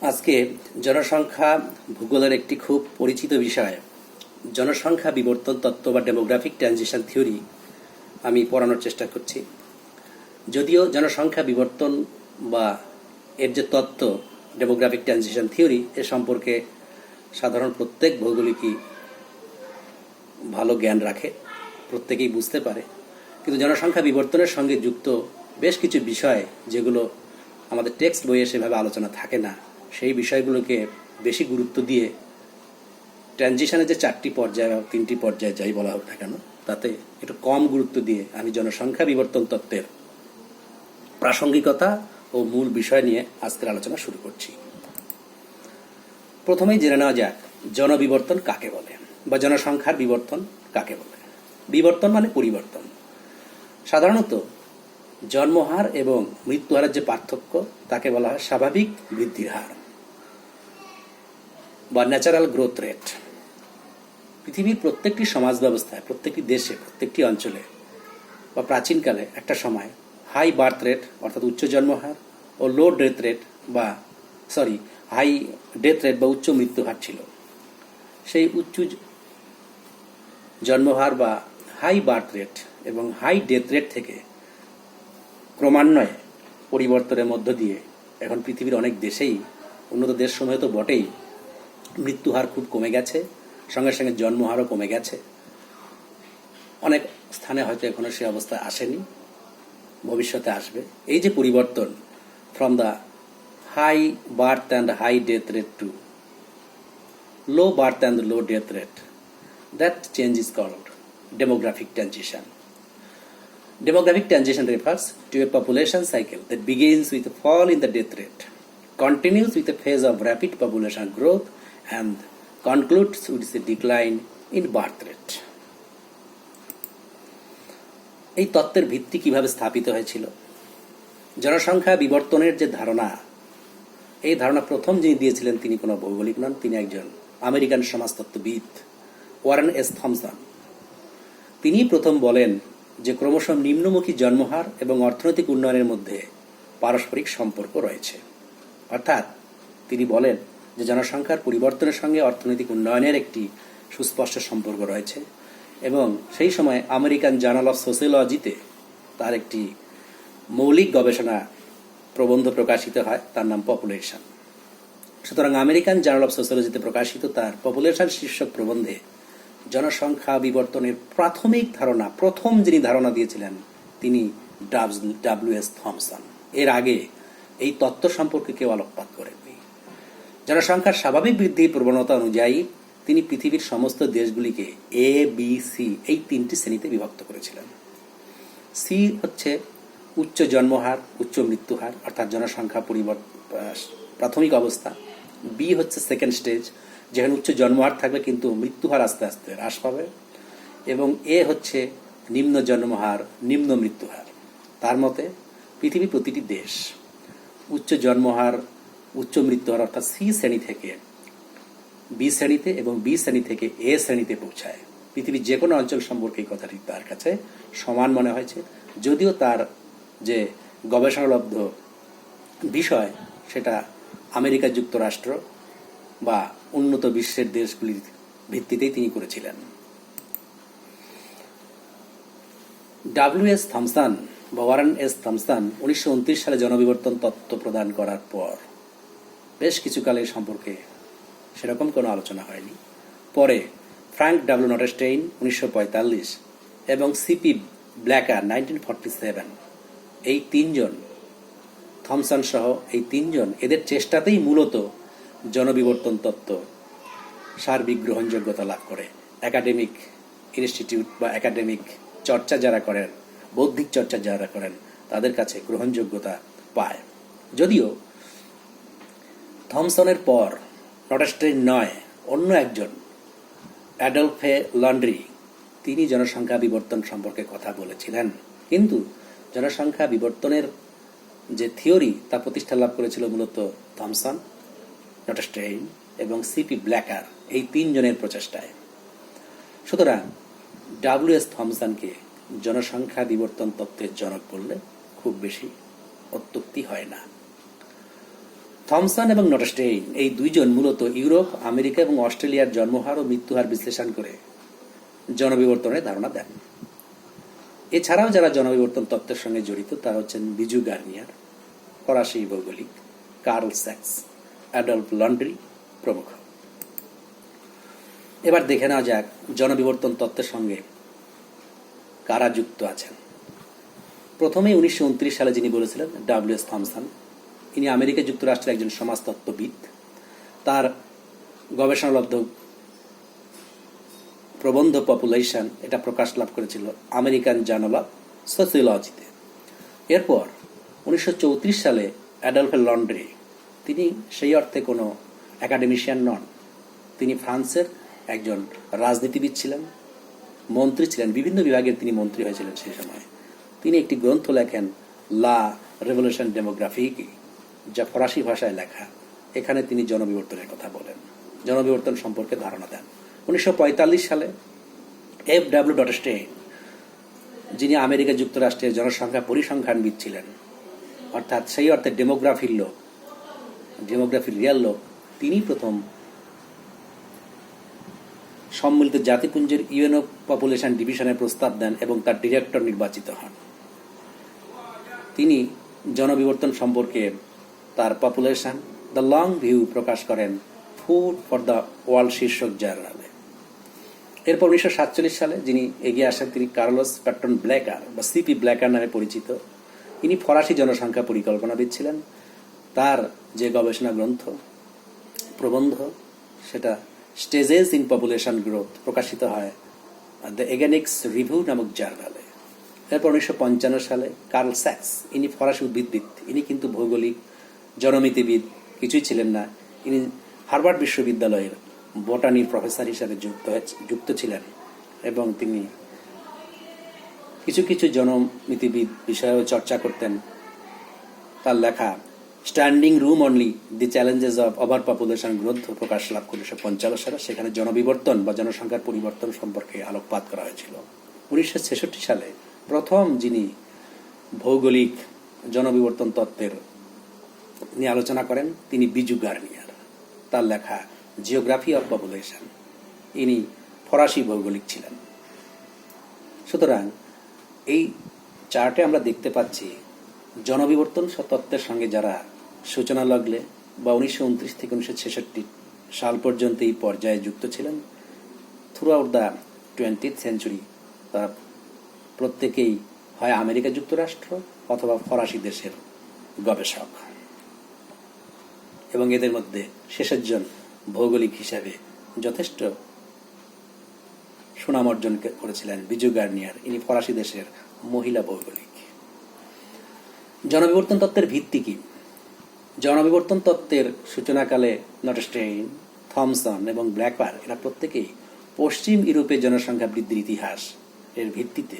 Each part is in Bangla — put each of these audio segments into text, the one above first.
আজকে জনসংখ্যা ভূগোলের একটি খুব পরিচিত বিষয়। জনসংখ্যা বিবর্তন তত্ত্ব বা ডেমোগ্রাফিক ট্রানজিশন থিওরি আমি পড়ানোর চেষ্টা করছি। যদিও জনসংখ্যা বিবর্তন বা এর যে তত্ত্ব ডেমোগ্রাফিক ট্রানজিশন থিওরি এ সম্পর্কে সাধারণ প্রত্যেক ভৌগোলিকই ভালো জ্ঞান রাখে, প্রত্যেকেই বুঝতে পারে, কিন্তু জনসংখ্যা বিবর্তনের সঙ্গে যুক্ত বেশ কিছু বিষয় যেগুলো আমাদের টেক্সট বইয়ে সেভাবে আলোচনা থাকে না, সেই বিষয়গুলোকে বেশি গুরুত্ব দিয়ে ট্রানজিশনের যে 4টি পর্যায় বা 3টি পর্যায়ে যাই বলা হোক না কেন, তাতে একটু কম গুরুত্ব দিয়ে আমি জনসংখ্যা বিবর্তন তত্ত্বের প্রাসঙ্গিকতা ও মূল বিষয় নিয়ে আজকের আলোচনা শুরু করছি। প্রথমেই জেনে নেওয়া যাক জনবিবর্তন কাকে বলে বা জনসংখ্যার বিবর্তন কাকে বলে। বিবর্তন মানে পরিবর্তন। সাধারণত জন্মহার এবং মৃত্যুহারের যে পার্থক্য তাকে বলা হয় স্বাভাবিক বৃদ্ধির হার বা ন্যাচারাল গ্রোথ রেট। পৃথিবীর প্রত্যেকটি সমাজ ব্যবস্থায়, প্রত্যেকটি দেশে, প্রত্যেকটি অঞ্চলে বা প্রাচীনকালে একটা সময় হাই বার্থ রেট অর্থাৎ উচ্চ জন্মহার ও লো ডেথ রেট বা হাই ডেথ রেট বা উচ্চ মৃত্যুহার ছিল। সেই উচ্চ জন্মহার বা হাই বার্থ রেট এবং হাই ডেথ রেট থেকে ক্রমান্বয়ে পরিবর্তনের মধ্য দিয়ে এখন পৃথিবীর অনেক দেশেই, উন্নত দেশসমূহে তো বটেই, মৃত্যুহার খুব কমে গেছে, সঙ্গে সঙ্গে জন্মহারও কমে গেছে। অনেক স্থানে হয়তো এখনো সে অবস্থায় আসেনি, ভবিষ্যতে আসবে। এই যে পরিবর্তন from the high birth and high death rate to low birth and low death rate, that change is called demographic transition. Demographic transition refers to a population cycle that begins with a fall in the death rate, continues with a phase of rapid population growth, and concludes with a decline in birth rate. এই তত্ত্বের ভিত্তি কিভাবে স্থাপিত হয়েছিল? জনসংখ্যা বিবর্তনের যে ধারণা, এই ধারণা প্রথম যিনি দিয়েছিলেন তিনি কোনো ভৌগোলিক নন, তিনি একজন আমেরিকান সমাজতত্ত্ববিদ, ওয়ারেন এস থমসন। তিনি প্রথম বলেন যে ক্রমশ নিম্নমুখী জন্মহার এবং অর্থনৈতিক উন্নয়নের মধ্যে পারস্পরিক সম্পর্ক রয়েছে। অর্থাৎ তিনি বলেন যে জনসংখ্যার পরিবর্তনের সঙ্গে অর্থনৈতিক উন্নয়নের একটি সুস্পষ্ট সম্পর্ক রয়েছে, এবং সেই সময় আমেরিকান জার্নাল অফ সোসিওলজিতে তার একটি মৌলিক গবেষণা প্রবন্ধ প্রকাশিত হয়, তার নাম পপুলেশন। সুতরাং আমেরিকান জার্নাল অফ সোসিওলজিতে প্রকাশিত তার পপুলেশন শীর্ষক প্রবন্ধে জনসংখ্যা বিবর্তনের প্রাথমিক ধারণা, প্রথম যিনি ধারণা দিয়েছিলেন তিনি ডাব্লিউ.এস. থমসন। এর আগে এই তত্ত্ব সম্পর্কে কেউ আলোকপাত করেননি। জনসংখ্যার স্বাভাবিক বৃদ্ধির প্রবণতা অনুযায়ী তিনি পৃথিবীর সমস্ত দেশগুলিকে এ, বি, সি এই 3টি শ্রেণীতে বিভক্ত করেছিলেন। সি হচ্ছে উচ্চ জন্মহার, উচ্চ মৃত্যুহার অর্থাৎ জনসংখ্যা প্রাথমিক অবস্থা। বি হচ্ছে সেকেন্ড স্টেজ, যেখানে উচ্চ জন্মহার থাকবে কিন্তু মৃত্যুহার আস্তে আস্তে হ্রাস পাবে। এবং এ হচ্ছে নিম্ন জন্মহার, নিম্ন মৃত্যুহার। তার মতে পৃথিবীর প্রতিটি দেশ উচ্চ জন্মহার, উচ্চ মৃত্যুহার অর্থাৎ সি শ্রেণী থেকে বি শ্রেণীতে এবং বি শ্রেণী থেকে এ শ্রেণীতে পৌঁছায়। পৃথিবীর যে কোনো অঞ্চল সম্পর্কে এই কথাটি তার কাছে সমান মনে হয়েছে, যদিও তার যে গবেষণালব্ধ বিষয় সেটা আমেরিকা যুক্তরাষ্ট্র বা উন্নত বিশ্বের দেশগুলির ভিত্তিতেই তিনি করেছিলেন। ডাব্লিউ.এস. থমসন বা ওয়ারেন এস. থমসন 1929 সালে জনবিবর্তন তত্ত্ব প্রদান করার পর বেশ কিছুকাল এই সম্পর্কে সেরকম কোনো আলোচনা হয়নি। পরে ফ্রাঙ্ক ডাব্লিউ. নটেস্টেইন 1945 এবং সিপি ব্ল্যাকার 1947, এই 3জন, থমসন সহ এই 3জন, এদের চেষ্টাতেই মূলত জনবিবর্তন তত্ত্ব সার্বিক গ্রহণযোগ্যতা লাভ করে। একাডেমিক ইনস্টিটিউট বা একাডেমিক চর্চা যারা করেন, বৌদ্ধিক চর্চা যারা করেন, তাদের কাছে গ্রহণযোগ্যতা পায়। যদিও থমসনের পর নটেস্টেইন নয়, অন্য একজন অ্যাডলফে লন্ড্রি, তিনি জনসংখ্যা বিবর্তন সম্পর্কে কথা বলেছিলেন, কিন্তু জনসংখ্যা বিবর্তনের যে থিওরি তা প্রতিষ্ঠা লাভ করেছিল মূলত থমসন, নটেস্টেইন এবং সিপি ব্ল্যাকার এই 3জনের প্রচেষ্টায়। সুতরাং ডাব্লিউ.এস. থমসনকে জনসংখ্যা বিবর্তন তত্ত্বের জনক বললে খুব বেশি অত্যুক্তি হয় না। থমসন এবং নটস্টেইন এই দুইজন মূলত ইউরোপ, আমেরিকা এবং অস্ট্রেলিয়ার জন্মহার ও মৃত্যুহার বিশ্লেষণ করে জনবিবর্তনের ধারণা দেন। এছাড়াও যারা জনবিবর্তন তত্ত্বের সঙ্গে জড়িত তারা হচ্ছেন বিজু গার্নিয়ার, ফরাসি ভৌগোলিক, কার্ল স্যাক্স, অ্যাডলফ লন্ড্রি প্রমুখ। এবার দেখে নেওয়া যাক জনবিবর্তন তত্ত্বের সঙ্গে কারা যুক্ত আছেন। প্রথমে 1929 সালে যিনি বলেছিলেন ডব্লিউ.এস. থমসন, ইনি আমেরিকা যুক্তরাষ্ট্রের একজন সমাজতত্ত্ববিদ। তার গবেষণালব্ধ প্রবন্ধ পপুলেশন এটা প্রকাশ লাভ করেছিল আমেরিকান জার্নাল অফ সোসিওলজিতে। এরপর 1934 সালে অ্যাডলফ লন্ড্রি, তিনি সেই অর্থে কোনো একাডেমিশিয়ান নন, তিনি ফ্রান্সের একজন রাজনীতিবিদ ছিলেন, মন্ত্রী ছিলেন, বিভিন্ন বিভাগের তিনি মন্ত্রী হয়েছিলেন সেই সময়। তিনি একটি গ্রন্থ লেখেন লা রেভলিউশন ডেমোগ্রাফিক, যা ফরাসি ভাষায় লেখা। এখানে তিনি জনবিবর্তনের কথা বলেন, জনবিবর্তন সম্পর্কে ধারণা দেন। 1945 সালে F.W. নটস্টেইন, যিনি আমেরিকা যুক্তরাষ্ট্রের জনসংখ্যা পরিসংখ্যানবিদ ছিলেন, অর্থাৎ সেই অর্থে ডেমোগ্রাফির রিয়াল লোক, তিনি প্রথম সম্মিলিত জাতিপুঞ্জের ইউএনও পপুলেশন ডিভিশনের প্রস্তাব দেন এবং তার ডিরেক্টর নির্বাচিত হন। তিনি জনবিবর্তন সম্পর্কে তার পপুলেশন দ্য লং ভিউ প্রকাশ করেন ফুড ফর দ্য ওয়ার্ল্ড শীর্ষক জার্নালে। এরপর 1947 সালে যিনি এগিয়ে আসেন তিনি কার্লোস প্যাটন ব্ল্যাকার বা সিপি ব্ল্যাকার নামে পরিচিত। ইনি ফরাসি জনসংখ্যা পরিকল্পনাবিদ ছিলেন। তার যে গবেষণা গ্রন্থ প্রবন্ধ সেটা স্টেজেস ইন পপুলেশন গ্রোথ প্রকাশিত হয় দ্য এগেনিক্স রিভিউ নামক জার্নালে। এরপর 1955 সালে কার্ল স্যাক্স, ইনি ফরাসি উদ্ভিদবিদ, ইনি কিন্তু ভৌগোলিক জনমিতিবিদ কিছুই ছিলেন না। ইনি হার্ভার্ড বিশ্ববিদ্যালয়ের বটানির প্রফেসর হিসাবে যুক্ত ছিলেন এবং তিনি কিছু কিছু জনমিতিবিদ বিষয়েও চর্চা করতেন। তার লেখা standing room only the challenges of over population গ্রন্থ প্রকাশ লাভ করে 1945 সালে। সেখানে জনবিবর্তন বা জনসংখ্যার পরিবর্তন সম্পর্কে আলোকপাত করা হয়েছিল। 1966 সালে প্রথম যিনি ভৌগোলিক জনবিবর্তন তত্ত্বের নিয়ে আলোচনা করেন তিনি বিজু গার্নিয়ার। তার লেখা জিওগ্রাফি অফ পপুলেশন, ইনি ফরাসি ভৌগোলিক ছিলেন। সুতরাং এই চার্টে আমরা দেখতে পাচ্ছি জনবিবর্তন তত্ত্বের সঙ্গে যারা সূচনা লগ্নে বা 1929 থেকে 1966 সাল পর্যন্ত এই পর্যায়ে যুক্ত ছিলেন, through out the 20th century তারা প্রত্যেকেই হয় আমেরিকা যুক্তরাষ্ট্র অথবা ফরাসি দেশের গবেষক, এবং এদের মধ্যে শেষের জন ভৌগোলিক হিসাবে যথেষ্ট সুনাম অর্জন করেছিলেন বিজু গার্নিয়ার, ইনি ফরাসি দেশের মহিলা ভৌগোলিক। জনবিবর্তন তত্ত্বের ভিত্তি কি? জনবিবর্তন তত্ত্বের সূচনাকালে নটস্টেইন, থমসন এবং ব্ল্যাকার এরা প্রত্যেকেই পশ্চিম ইউরোপের জনসংখ্যা বৃদ্ধির ইতিহাস এর ভিত্তিতে,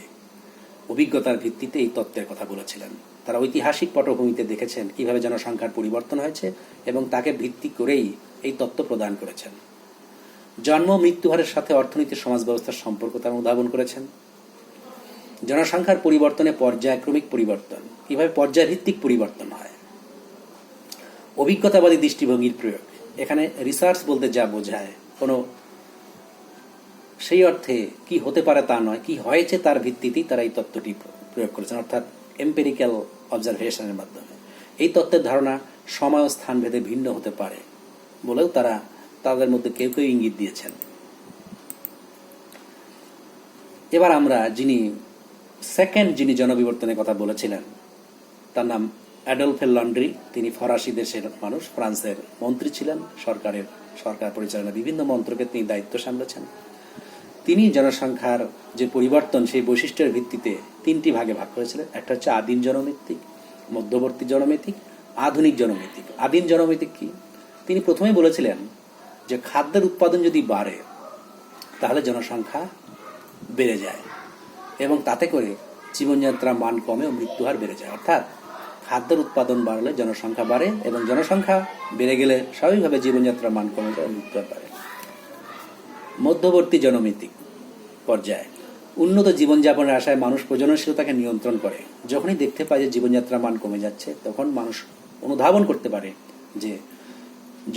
অভিজ্ঞতার ভিত্তিতে এই তত্ত্বের কথা বলেছিলেন। তারা ঐতিহাসিক পটভূমিতে দেখেছেন কিভাবে জনসংখ্যার পরিবর্তন হয়েছে এবং তাকে ভিত্তি করেই এই তত্ত্ব প্রদান করেছেন। জন্ম মৃত্যু হারের সাথে অর্থনীতির সমাজ ব্যবস্থার সম্পর্ক তারা উদ্ভাবন করেছেন। জনসংখ্যার পরিবর্তনে পর্যায়ক্রমিক পরিবর্তন, কিভাবে পর্যায়ভিত্তিক পরিবর্তন হয়, অভিজ্ঞতাবাদী দৃষ্টিভঙ্গির প্রয়োগ। এখানে রিসার্চ বলতে যা বোঝায় কোনো সেই অর্থে কি হতে পারে তা নয়, কি হয়েছে তার ভিত্তিতেই তারা এই তত্ত্বটি প্রয়োগ করেছেন, অর্থাৎ এম্পেরিক্যাল অবজারভেশনের মাধ্যমে। এই তত্ত্বের ধারণা সময় ও স্থান ভেদে ভিন্ন হতে পারে বলেও তারা তাদের মধ্যে কেউ কেউ ইঙ্গিত দিয়েছেন। এবার আমরা যিনি জনবিবর্তনের কথা বলেছিলেন তার নাম অ্যাডলফ লন্ড্রি। তিনি ফরাসি দেশের মানুষ, ফ্রান্সের মন্ত্রী ছিলেন, সরকার পরিচালনা বিভিন্ন মন্ত্রকে তিনি দায়িত্ব সামলেছেন। তিনি জনসংখ্যার যে পরিবর্তন সেই বৈশিষ্ট্যের ভিত্তিতে 3টি ভাগে ভাগ করেছিলেন। একটা হচ্ছে আদিম জনমিতিক, মধ্যবর্তী জনমিতিক, আধুনিক জনমিতিক। আদিম জনমিতিক কি? তিনি প্রথমেই বলেছিলেন যে খাদ্যের উৎপাদন যদি বাড়ে তাহলে জনসংখ্যা বেড়ে যায় এবং তাতে করে জীবনযাত্রার মান কমে ও মৃত্যুহার বেড়ে যায়। অর্থাৎ খাদ্যের উৎপাদন বাড়লে জনসংখ্যা বাড়ে এবং জনসংখ্যা বেড়ে গেলে স্বাভাবিকভাবে জীবনযাত্রার মান কমে যায়, মৃত্যুহার বাড়ে। মধ্যবর্তী জনমিতিক পর্যায়ে উন্নত জীবনযাপনের আশায় মানুষ প্রজননশীলতাকে নিয়ন্ত্রণ করে। যখনই দেখতে পায় যে জীবনযাত্রার মান কমে যাচ্ছে তখন মানুষ অনুধাবন করতে পারে যে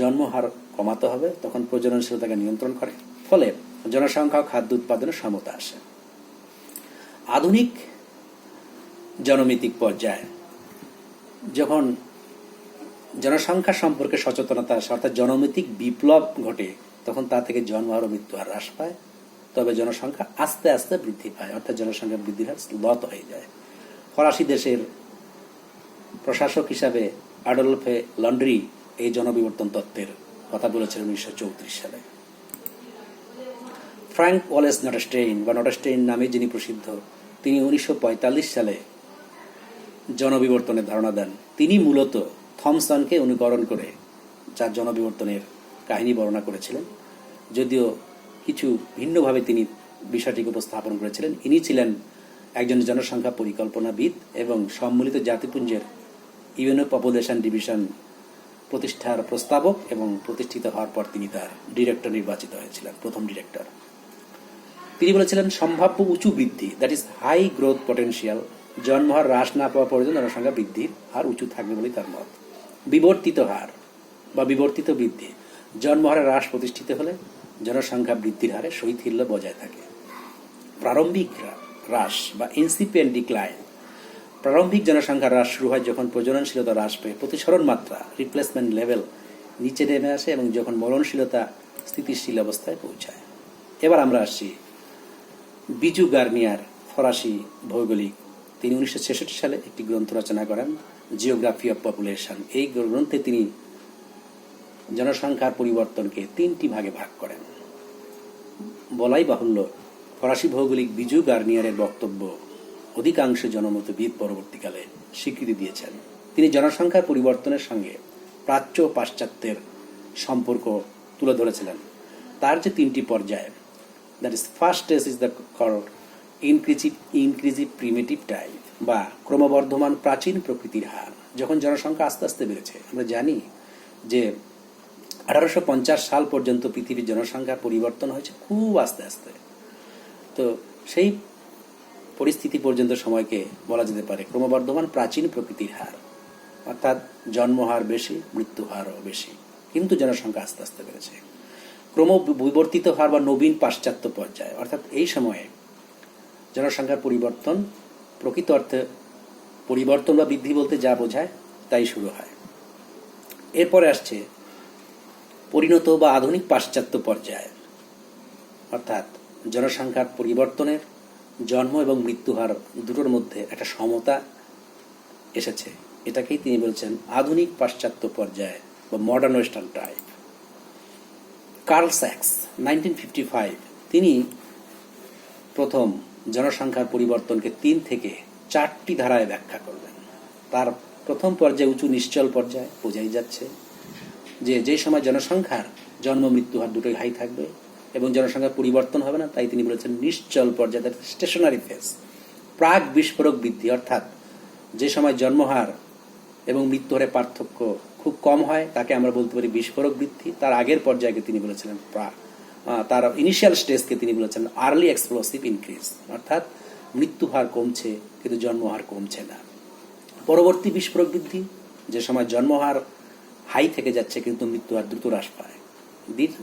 জন্মহার কমাতে হবে, তখন প্রজননশীলতাকে নিয়ন্ত্রণ করে, ফলে জনসংখ্যা ও খাদ্য উৎপাদনের সমতা আসে। আধুনিক জনমিতিক পর্যায়ে যখন জনসংখ্যা সম্পর্কে সচেতনতা আসে, অর্থাৎ জনমিতিক বিপ্লব ঘটে, তখন তা থেকে জন্মহার ও মৃত্যুহার হ্রাস পায়, তবে জনসংখ্যা আস্তে আস্তে বৃদ্ধি পায়, অর্থাৎ জনসংখ্যা বৃদ্ধির হার লত হয়ে যায়। ফরাসি দেশের প্রশাসক হিসাবে অ্যাডলফে লন্ড্রি এই জনবিবর্তন তত্ত্বের কথা বলেছিলেন 1934 সালে। ফ্র্যাঙ্ক ওয়ালেস নটস্টেইন বা নটস্টেইন নামে যিনি প্রসিদ্ধ, তিনি 1945 সালে জনবিবর্তনের ধারণা দেন। তিনি মূলত থমসনকে অনুকরণ করে যার জনবিবর্তনের কাহিনী বর্ণনা করেছিলেন, যদিও কিছু ভিন্নভাবে তিনি বিষয়টিকে উপস্থাপন করেছিলেন। ইনি ছিলেন একজন জনসংখ্যা পরিকল্পনাবিদ এবং সম্মিলিত জাতিপুঞ্জের ইউএনও পপুলেশন ডিভিশন প্রতিষ্ঠার প্রস্তাবক, এবং প্রতিষ্ঠিত হওয়ার পর তিনি তার ডিরেক্টর নির্বাচিত হয়েছিলেন, প্রথম ডিরেক্টর। তিনি বলেছিলেন, সম্ভাব্য উঁচু বৃদ্ধি, that is high growth potential, জন্মহার হ্রাস না পাওয়া পর্যন্ত জনসংখ্যা বৃদ্ধির হার উঁচু থাকবে বলেই তার মত। বিবর্তিত হার বা বিবর্তিত বৃদ্ধি, জন্মহারের হ্রাস প্রতিষ্ঠিত হলে জনসংখ্যা বৃদ্ধির হারে শৈথিল্য বজায় থাকে। প্রারম্ভিক হ্রাস বা ইনসিপিয়েন্ট ডিক্লাইন, প্রারম্ভিক জনসংখ্যা হ্রাস শুরু হয় যখন প্রজননশীলতা হ্রাস পেয়ে প্রতিসরণ মাত্রা রিপ্লেসমেন্ট লেভেল নিচে নেমে আসে এবং যখন মরণশীলতা স্থিতিশীল অবস্থায় পৌঁছায়। এবার আমরা আসছি বিজু গার্নিয়ার, ফরাসি ভৌগোলিক। তিনি 1966 সালে একটি গ্রন্থ রচনা করেন, জিওগ্রাফি অফ পপুলেশন। এই গ্রন্থে তিনি জনসংখ্যার পরিবর্তনকে 3টি ভাগে ভাগ করেন। বলাই বাহুল্য, ফরাসি ভৌগোলিক বিজু গার্নিয়ারের বক্তব্য অধিকাংশ জনমতবিদ পরবর্তীকালে স্বীকৃতি দিয়েছেন। তিনি জনসংখ্যার পরিবর্তনের সঙ্গে প্রাচ্য ও পাশ্চাত্যের সম্পর্ক তুলে ধরেছিলেন। তার যে 3টি পর্যায়, that is first stage is the called increasive primitive type বা ক্রমবর্ধমান প্রাচীন প্রকৃতির হার। যখন জনসংখ্যা আস্তে আস্তে বেড়েছে, আমরা জানি যে 1850 সাল পর্যন্ত পৃথিবীর জনসংখ্যার পরিবর্তন হয়েছে খুব আস্তে আস্তে। তো সেই পরিস্থিতি পর্যন্ত সময়কে বলা যেতে পারে ক্রমবর্ধমান প্রাচীন প্রকৃতির হার, অর্থাৎ জন্মহার বেশি, মৃত্যু হারও বেশি, কিন্তু জনসংখ্যা আস্তে আস্তে বেড়েছে। ক্রম বিবর্তিত হার বা নবীন পাশ্চাত্য পর্যায়, অর্থাৎ এই সময়ে জনসংখ্যার পরিবর্তন প্রকৃত অর্থে পরিবর্তন বা বৃদ্ধি বলতে যা বোঝায় তাই শুরু হয়। এরপরে আসছে পরিণত বা আধুনিক পাশ্চাত্য পর্যায়, অর্থাৎ জনসংখ্যার পরিবর্তনের জন্ম এবং মৃত্যু হার দুটোর মধ্যে একটা সমতা এসেছে। এটাকেই তিনি বলছেন আধুনিক পাশ্চাত্য পর্যায় বা modern western type. Curl sax 1955 তিনি প্রথম জনসংখ্যার পরিবর্তনকে 3 থেকে 4টি ধারায় ব্যাখ্যা করলেন। তার প্রথম পর্যায়ে উঁচু নিশ্চল পর্যায়, বোঝাই যাচ্ছে যে সময় জনসংখ্যার জন্ম মৃত্যু হার দুটোই হাই থাকবে এবং জনসংখ্যার পরিবর্তন হবে না, তাই তিনি বলেছেন নিশ্চল পর্যায়, স্টেশনারি ফেজ। প্রাক বিস্ফোরক বৃদ্ধি, অর্থাৎ যে সময় জন্মহার এবং মৃত্যুহারের পার্থক্য খুব কম হয় তাকে আমরা বলতে পারি বিস্ফোরক বৃদ্ধি। তার আগের পর্যায়কে তিনি বলেছিলেন তার ইনিশিয়াল স্টেজকে তিনি বলেছেন আর্লি এক্সপ্লোসিভ ইনক্রিজ, অর্থাৎ মৃত্যুহার কমছে কিন্তু জন্মহার কমছে না। পরবর্তী বিস্ফোরক বৃদ্ধি, যে সময় জন্মহার হাই থেকে যাচ্ছে কিন্তু মৃত্যুহার দ্রুত হ্রাস পায়।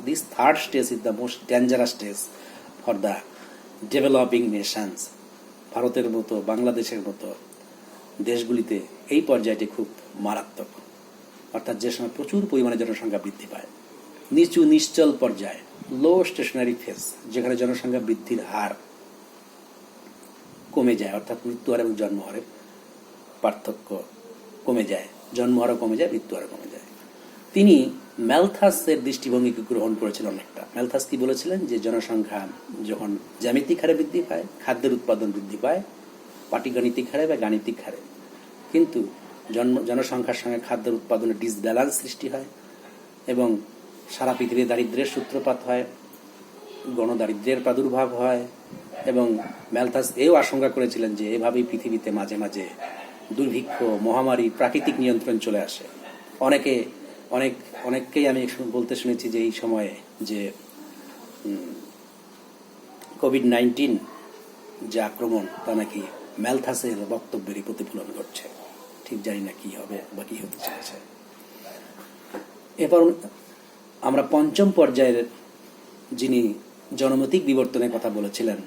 This third stage is the most dangerous stage for the developing nations. ভারতের মতো, বাংলাদেশের মতো দেশগুলিতে এই পর্যায়টি খুব মারাত্মক, অর্থাৎ যে সময় প্রচুর পরিমাণে জনসংখ্যা বৃদ্ধি পায়। নিচু নিশ্চল পর্যায়, লো স্টেশনারি ফেজ, যেখানে জনসংখ্যা বৃদ্ধির হার কমে যায়, অর্থাৎ মৃত্যুহার এবং জন্মহারের পার্থক্য কমে যায়, জন্মহারও কমে যায়, মৃত্যুহারও কমে যায়। তিনি ম্যালথাসের দৃষ্টিভঙ্গিকে গ্রহণ করেছিলেন অনেকটা। ম্যালথাস কি বলেছিলেন যে জনসংখ্যা যখন জ্যামিতিক হারে বৃদ্ধি পায়, খাদ্যের উৎপাদন বৃদ্ধি পায় পাটিগণিতিক হারে বা গাণিতিক হারে, কিন্তু জনসংখ্যার সঙ্গে খাদ্যের উৎপাদনের ডিসব্যালেন্স সৃষ্টি হয় এবং সারা পৃথিবীর দারিদ্র্যের সূত্রপাত হয়, গণদারিদ্র্যের প্রাদুর্ভাব হয়। এবং ম্যালথাস এও আশঙ্কা করেছিলেন যে এভাবেই পৃথিবীতে মাঝে মাঝে দুর্ভিক্ষ, মহামারী, প্রাকৃতিক নিয়ন্ত্রণ চলে আসে। অনেককেই আমি বলতে শুনেছি যে এই সময়ে যে কোভিড-19 যে আক্রমণ, তা নাকি ম্যালথাসের বক্তব্যেরই প্রতিফলন ঘটছে। ঠিক জানি না কি হবে বা কি হতে চলেছে। এরপর আমরা পঞ্চম পর্যায়ের যিনি জনমতিক বিবর্তনের কথা বলেছিলেন,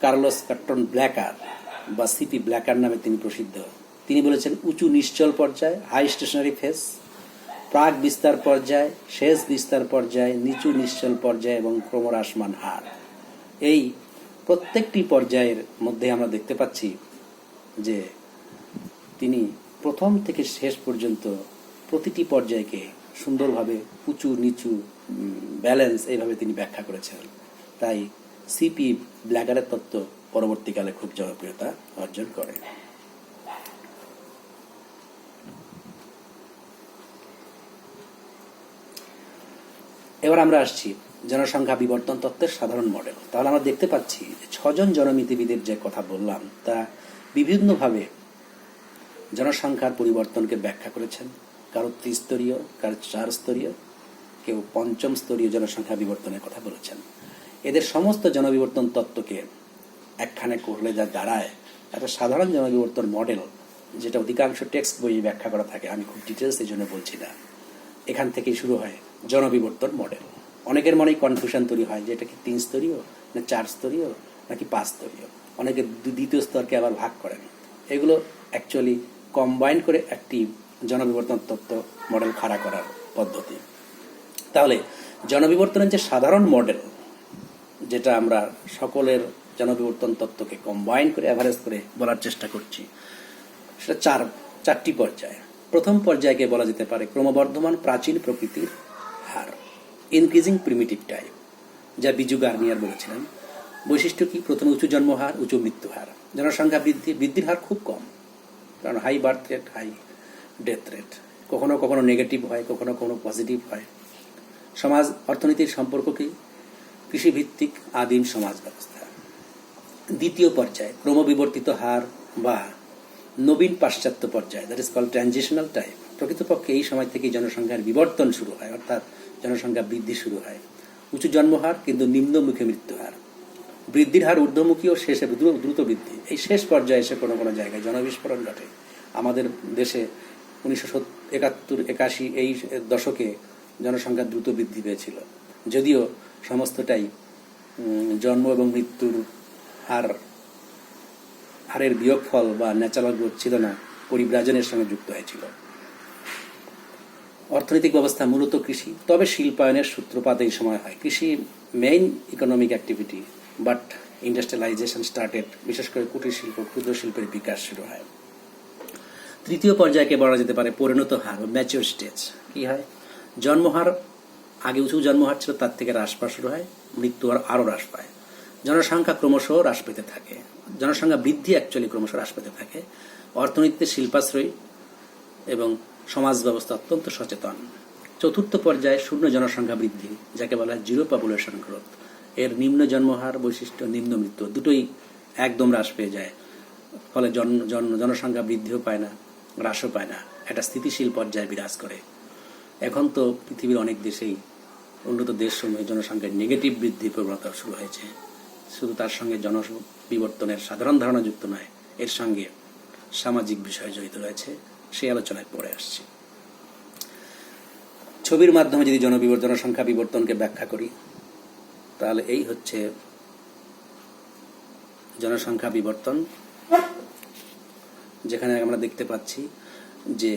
কার্লোস কার্টন ব্ল্যাকার বা সিপি ব্ল্যাকার নামে তিনি প্রসিদ্ধ। তিনি বলেছেন উঁচু নিশ্চল পর্যায়, হাই স্টেশনারি ফেস, প্রাক বিস্তার পর্যায়, শেষ বিস্তার পর্যায়, নিচু নিশ্চল পর্যায় এবং ক্রমহ্রাসমান হার। এই প্রত্যেকটি পর্যায়ের মধ্যে আমরা দেখতে পাচ্ছি যে তিনি প্রথম থেকে শেষ পর্যন্ত প্রতিটি পর্যায়কে সুন্দরভাবে উঁচু নিচু ব্যালেন্স এইভাবে তিনি ব্যাখ্যা করেছেন। তাই সিপি ব্ল্যাকারের তত্ত্ব পরবর্তীকালে খুব জনপ্রিয়তা অর্জন করে। এবার আমরা আসছি জনসংখ্যা বিবর্তন তত্ত্বের সাধারণ মডেল। তাহলে আমরা দেখতে পাচ্ছি যে 6 জন জনমিতিবিদের যে কথা বললাম তা বিভিন্নভাবে জনসংখ্যার পরিবর্তনকে ব্যাখ্যা করেছেন। কারো ত্রিস্তরীয়, কারো 4 স্তরীয়, কেউ 5ম স্তরীয় জনসংখ্যা বিবর্তনের কথা বলেছেন। এদের সমস্ত জনবিবর্তন তত্ত্বকে একখানে করলে যা দাঁড়ায় একটা সাধারণ জনবিবর্তন মডেল, যেটা অধিকাংশ টেক্সট বইয়ে ব্যাখ্যা করা থাকে। আমি খুব ডিটেলস এই জন্য বলছি না। এখান থেকেই শুরু হয় জনবিবর্তন মডেল। অনেকের মনেই কনফিউশন তৈরি হয় যে এটা কি 3 স্তরীয় না 4 স্তরীয় নাকি 5 স্তরীয়। অনেকে দ্বিতীয় স্তরকে আবার ভাগ করেন। এগুলো অ্যাকচুয়ালি কম্বাইন করে একটি জনবিবর্তন তত্ত্ব মডেল খাড়া করার পদ্ধতি। তাহলে জনবিবর্তনের যে সাধারণ মডেল, যেটা আমরা সকলের জনবিবর্তন তত্ত্বকে কম্বাইন করে অ্যাভারেজ করে বলার চেষ্টা করছি, সেটা চারটি পর্যায়। প্রথম পর্যায়কে বলা যেতে পারে ক্রমবর্ধমান প্রাচীন প্রকৃতির হার, ইনক্রিজিং প্রিমিটিভ টাইপ, যা বিজু গার্নিয়ার বলেছিলেন। বৈশিষ্ট্য কি? প্রথমে উঁচু জন্মহার, উঁচু মৃত্যু হার। জনসংখ্যা বৃদ্ধির হার খুব কম, কারণ high birth rate, high death rate. কখনো কখনো নেগেটিভ হয়, কখনো কখনো পজিটিভ হয়। সমাজ অর্থনীতির সম্পর্ক কি? কৃষিভিত্তিক আদিম সমাজ ব্যবস্থা। দ্বিতীয় পর্যায় ক্রমবিবর্তিত হার বা নবীন পাশ্চাত্য পর্যায়, that is called transitional type. প্রকৃতপক্ষে এই সময় থেকেই জনসংখ্যার বিবর্তন শুরু হয়, অর্থাৎ জনসংখ্যা বৃদ্ধি শুরু হয়। উঁচু জন্মহার কিন্তু নিম্নমুখী মৃত্যু হার। বৃদ্ধির হার ঊর্ধ্বমুখী ও শেষে দ্রুত বৃদ্ধি। এই শেষ পর্যায়ে এসে কোনো কোনো জায়গায় জনবিস্ফোরণ ঘটে। আমাদের দেশে 1971-81 এই দশকে জনসংখ্যা দ্রুত বৃদ্ধি পেয়েছিল, যদিও সমস্তটাই জন্ম এবং মৃত্যুর হারের বিয়োগফল বা ন্যাচারাল গ্রোথ ছিল না, পরিব্রাজনের সঙ্গে যুক্ত হয়েছিল। অর্থনৈতিক ব্যবস্থা মূলত কৃষি, তবে শিল্পায়নের সূত্রপাত এই সময় হয়। কৃষি main economic activity, but industrialisation started, বিশেষ করে কুটির শিল্প, ক্ষুদ্র শিল্পের বিকাশ শুরু হয়। তৃতীয় পর্যায়কে বলা যেতে পারে পরিণত হার বা ম্যাচিওর স্টেজ। কি হয়? জন্মহার আগে উঁচু জন্মহার ছিল, তার থেকে হ্রাস পাওয়া শুরু হয়, মৃত্যু হার আরও হ্রাস পায়। জনসংখ্যা ক্রমশ হ্রাস পেতে থাকে, জনসংখ্যা বৃদ্ধি অ্যাকচুয়ালি ক্রমশ হ্রাস পেতে থাকে। অর্থনীতিতে শিল্পাশ্রয়ী এবং সমাজ ব্যবস্থা অত্যন্ত সচেতন। চতুর্থ পর্যায়ে শূন্য জনসংখ্যা বৃদ্ধি, যাকে বলা হয় জিরো পপুলেশন গ্রোথ। এর নিম্ন জন্মহার বৈশিষ্ট্য, নিম্ন মৃত্যু দুটোই একদম হ্রাস পেয়ে যায়। ফলে জনসংখ্যা বৃদ্ধিও পায় না, হ্রাসও পায় না, একটা স্থিতিশীল পর্যায়ে বিরাজ করে। এখন তো পৃথিবীর অনেক দেশেই, উন্নত দেশসমূহে জনসংখ্যার নেগেটিভ বৃদ্ধির প্রবণতা শুরু হয়েছে। শুধু তার সঙ্গে জনবিবর্তনের সাধারণ ধারণা যুক্ত নয়, এর সঙ্গে সামাজিক বিষয় জড়িত রয়েছে। সেই আলোচনায় পরে আসছি। ছবির মাধ্যমে যদি জনসংখ্যা বিবর্তনকে ব্যাখ্যা করি, তাহলে এই হচ্ছে জনসংখ্যা বিবর্তন, যেখানে আমরা দেখতে পাচ্ছি যে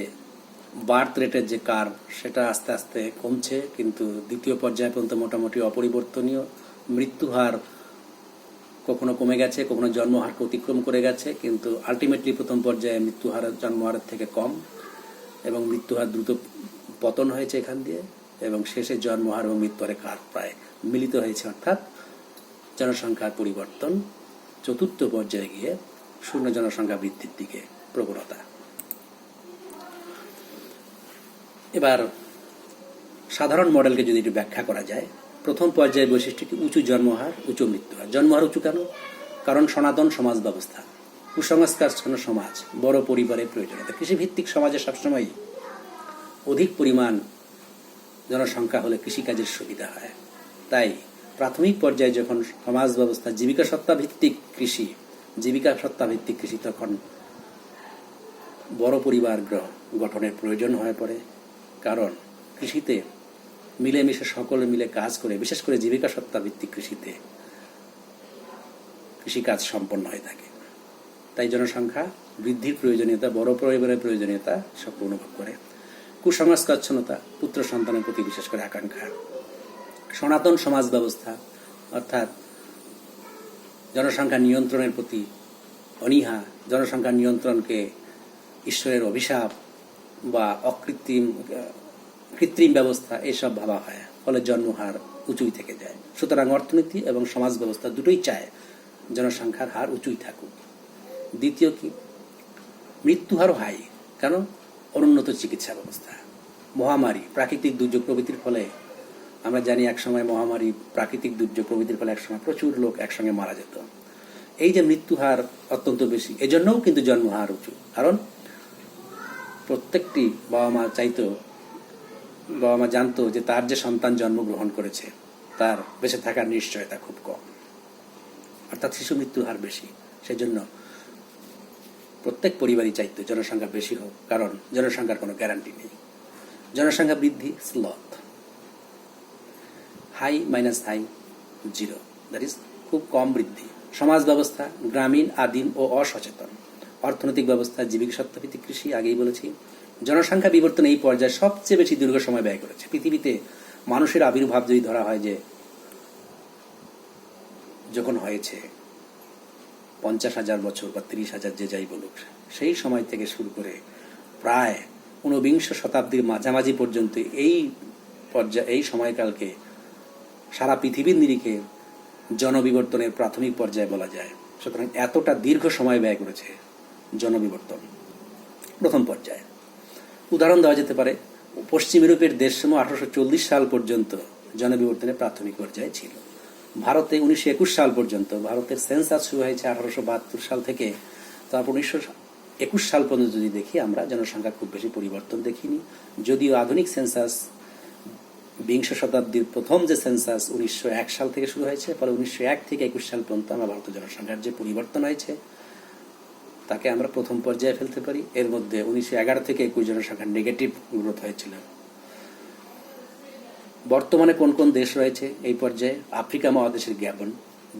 বার্থ রেটের যে কার্ভ, সেটা আস্তে আস্তে কমছে, কিন্তু দ্বিতীয় পর্যায় পর্যন্ত মোটামুটি অপরিবর্তনীয়। মৃত্যু হার কখনো কমে গেছে, কখনো জন্মহারকে অতিক্রম করে গেছে, কিন্তু আলটিমেটলি প্রথম পর্যায়ে মৃত্যু হার জন্মহারের থেকে কম এবং মৃত্যু হার দ্রুত পতন হয়েছে এখান দিয়ে, এবং শেষে জন্মহার এবং মৃত্যু হারের কার্ভ প্রায় মিলিত হয়েছে, অর্থাৎ জনসংখ্যার পরিবর্তন চতুর্থ পর্যায়ে গিয়ে শূন্য জনসংখ্যা বৃদ্ধির দিকে প্রবণতা। এবার সাধারণ মডেলকে যদি একটু ব্যাখ্যা করা যায়, প্রথম পর্যায়ের বৈশিষ্ট্যটি উঁচু জন্মহার, উঁচু মৃত্যুহার। জন্মহার উঁচু কেন? কারণ সনাতন সমাজ ব্যবস্থা, কুসংস্কারচ্ছন্ন সমাজ, বড় পরিবারের প্রয়োজনীয়তা। কৃষিভিত্তিক সমাজে সবসময় অধিক পরিমাণ জনসংখ্যা হলে কৃষিকাজের সুবিধা হয়। তাই প্রাথমিক পর্যায়ে যখন সমাজ ব্যবস্থা জীবিকা সত্তা ভিত্তিক কৃষি, তখন বড় পরিবার গঠনের প্রয়োজন হয়ে পড়ে। কারণ কৃষিতে মিলেমিশে সকলে মিলে কাজ করে, বিশেষ করে জীবিকা সত্তা ভিত্তিক কৃষিতে কৃষিকাজ সম্পন্ন হয়ে থাকে। তাই জনসংখ্যা বৃদ্ধির প্রয়োজনীয়তা, বড় পরিবারের প্রয়োজনীয়তা সকলে অনুভব করে। কুসংস্কারচ্ছন্নতা, পুত্র সন্তানের প্রতি বিশেষ করে আকাঙ্ক্ষা, সনাতন সমাজ ব্যবস্থা অর্থাৎ জনসংখ্যা নিয়ন্ত্রণের প্রতি অনীহা, জনসংখ্যা নিয়ন্ত্রণকে ঈশ্বরের অভিশাপ বা কৃত্রিম ব্যবস্থা এসব ভাবা হয়, ফলে জন্মহার উঁচুই থেকে যায়। সুতরাং অর্থনীতি এবং সমাজ ব্যবস্থা দুটোই চায় জনসংখ্যার হার উঁচুই থাকুক। দ্বিতীয় কি, মৃত্যুহারও হাই, কারণ অনুন্নত চিকিৎসা ব্যবস্থা, মহামারী, প্রাকৃতিক দুর্যোগ প্রভৃতির ফলে আমরা জানি একসময় মহামারী, প্রাকৃতিক দুর্যোগ প্রভৃতির ফলে একসময় প্রচুর লোক একসঙ্গে মারা যেত। এই যে মৃত্যুহার অত্যন্ত বেশি, এজন্যও কিন্তু জন্মহার উঁচু, কারণ প্রত্যেকটি বাবা মা জানতো যে তার যে সন্তান জন্মগ্রহণ করেছে তার বেঁচে থাকার নিশ্চয়তা খুব কম, অর্থাৎ শিশু মৃত্যুর হার বেশি। সেজন্য প্রত্যেক পরিবারই চাইতো জনসংখ্যা বেশি হোক, কারণ জনসংখ্যার কোনো গ্যারান্টি নেই। জনসংখ্যা বৃদ্ধি স্লথ, high minus high 0, that is খুব কম বৃদ্ধি। সমাজ ব্যবস্থা গ্রামীণ, আদিম ও অসচেতন। অর্থনৈতিক ব্যবস্থা জীবিকা সত্তাভিত্তিক কৃষি, আগেই বলেছি। জনসংখ্যা বিবর্তন এই পর্যায়ে সবচেয়ে বেশি দীর্ঘ সময় ব্যয় করেছে। পৃথিবীতে মানুষের আবির্ভাব যদি ধরা হয় যে যখন হয়েছে 50,000 বছর বা 30,000, যে যাই বলুক, সেই সময় থেকে শুরু করে প্রায় 19 শতাব্দীর মাঝামাঝি পর্যন্ত এই সময়কালকে সারা পৃথিবীর নিরিখে জনবিবর্তনের প্রাথমিক পর্যায়ে বলা যায়। সুতরাং এতটা দীর্ঘ সময় ব্যয় করেছে জনবিবর্তন প্রথম পর্যায়ে। উদাহরণ দেওয়া যেতে পারে, পশ্চিম ইউরোপের দেশসমূহ 1840 সাল পর্যন্ত জনবিবর্তনের প্রাথমিক পর্যায়ে ছিল। ভারতে 1921 সাল পর্যন্ত, ভারতের সেন্সাস শুরু হয়েছে 1872 সাল থেকে, তারপর 1921 সাল পর্যন্ত যদি দেখি আমরা জনসংখ্যা খুব বেশি পরিবর্তন দেখিনি। যদিও আধুনিক সেন্সাস 20 শতাব্দীর প্রথম যে সেন্সাস 1901 সাল থেকে শুরু হয়েছে, ফলে 1901 থেকে 21 সাল পর্যন্ত আমরা ভারতের জনসংখ্যার যে পরিবর্তন হয়েছে তাকে আমরা প্রথম পর্যায়ে ফেলতে পারি। এর মধ্যে 1911 থেকে 21 জনসংখ্যার নেগেটিভ গ্রোথ হয়েছিল। বর্তমানে কোন কোন দেশ রয়েছে এই পর্যায়ে? আফ্রিকা মহাদেশের গ্যাবন,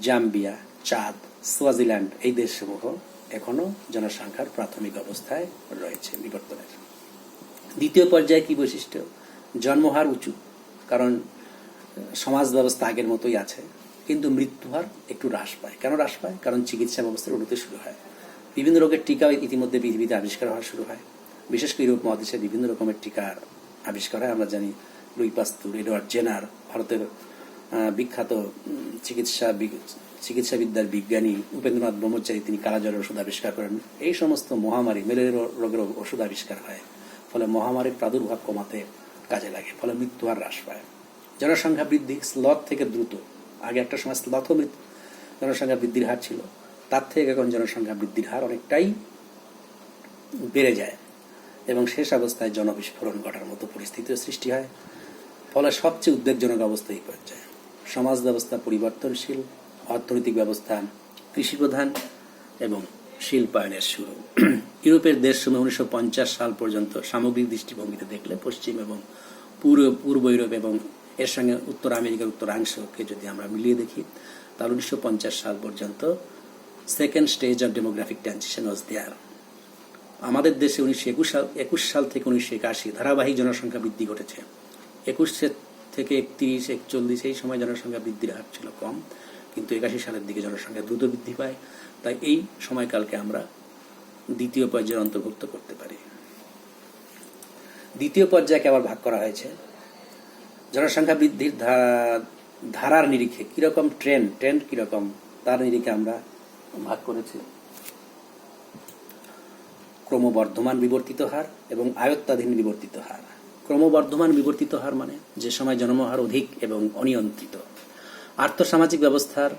জাম্বিয়া, চাঁদ, সোয়াজিল্যান্ড, এই দেশসমূহ এখনো জনসংখ্যার প্রাথমিক অবস্থায় রয়েছে বিবর্তনের। দ্বিতীয় পর্যায়ে কি বৈশিষ্ট্য? জন্মহার উঁচু, কারণ সমাজ ব্যবস্থা আগের মতোই আছে, কিন্তু মৃত্যুহার একটু হ্রাস পায়। কেন হ্রাস পায়? কারণ চিকিৎসা ব্যবস্থার উন্নতি শুরু হয়, বিভিন্ন রোগের টিকা ইতিমধ্যে পৃথিবীতে আবিষ্কার হওয়া শুরু হয়। বিশেষ করে ইউরোপ মহাদেশে বিভিন্ন রকমের টিকার আবিষ্কার হয়। আমরা জানি লুই পাস্তুর, এডওয়ার্ড জেনার, ভারতের বিখ্যাত চিকিৎসাবিদ্যার বিজ্ঞানী উপেন্দ্রনাথ ব্রহ্মচারী, তিনি কালাজ্বরের ওষুধ আবিষ্কার করেন। এই সমস্ত মহামারী, ম্যালেরিয়া রোগের ওষুধ আবিষ্কার হয়, ফলে মহামারীর প্রাদুর্ভাব কমাতে কাজে লাগে, ফলে মৃত্যুহার হ্রাস পায়। জনসংখ্যা বৃদ্ধি স্লথ থেকে দ্রুত। আগে একটা সময় স্লথ জনসংখ্যা বৃদ্ধির হার ছিল, তার থেকে এখন জনসংখ্যা বৃদ্ধির হার অনেকটাই বেড়ে যায় এবং শেষ অবস্থায় জনবিস্ফোরণ ঘটার মতো পরিস্থিতির সৃষ্টি হয়। ফলে সবচেয়ে উদ্বেগজনক অবস্থা এই পর্যায়ে। সমাজ ব্যবস্থা পরিবর্তনশীল, অর্থনৈতিক ব্যবস্থা কৃষিপ্রধান এবং শিল্পায়নের শুরু। ইউরোপের দেশসমূহে 1950 সাল পর্যন্ত সামগ্রিক দৃষ্টিভঙ্গিতে দেখলে পশ্চিম এবং পূর্ব ইউরোপ এবং এর সঙ্গে উত্তর আমেরিকার উত্তরাংশকে যদি আমরা মিলিয়ে দেখি, তাহলে 1950 সাল পর্যন্ত second stage of demographic transition was there. আমাদের দেশে 1921 সাল থেকে 1981 ধারাবাহিক জনসংখ্যা বৃদ্ধি ঘটেছে। 21 থেকে 31, 41 এই সময় জনসংখ্যা বৃদ্ধির হার ছিল কম, কিন্তু 81 সালের দিকে জনসংখ্যা দ্রুত বৃদ্ধি পায়। তাই এই সময়কালকে আমরা দ্বিতীয় পর্যায়ে অন্তর্ভুক্ত করতে পারি। দ্বিতীয় পর্যায়কে আবার ভাগ করা হয়েছে জনসংখ্যা বৃদ্ধির ধারার নিরিখে কিরকম ট্রেন্ড কিরকম, তার নিরিখে আমরা ভাগ করেছি ক্রমবর্ধমান বিবর্তিত হার এবং আয়ত্তাধীন বিবর্তিত হার। ক্রমবর্ধমান বিবর্তিত হার মানে যে সময় জন্মহার অধিক এবং অনিয়ন্ত্রিত। আর্থসামাজিক ব্যবস্থার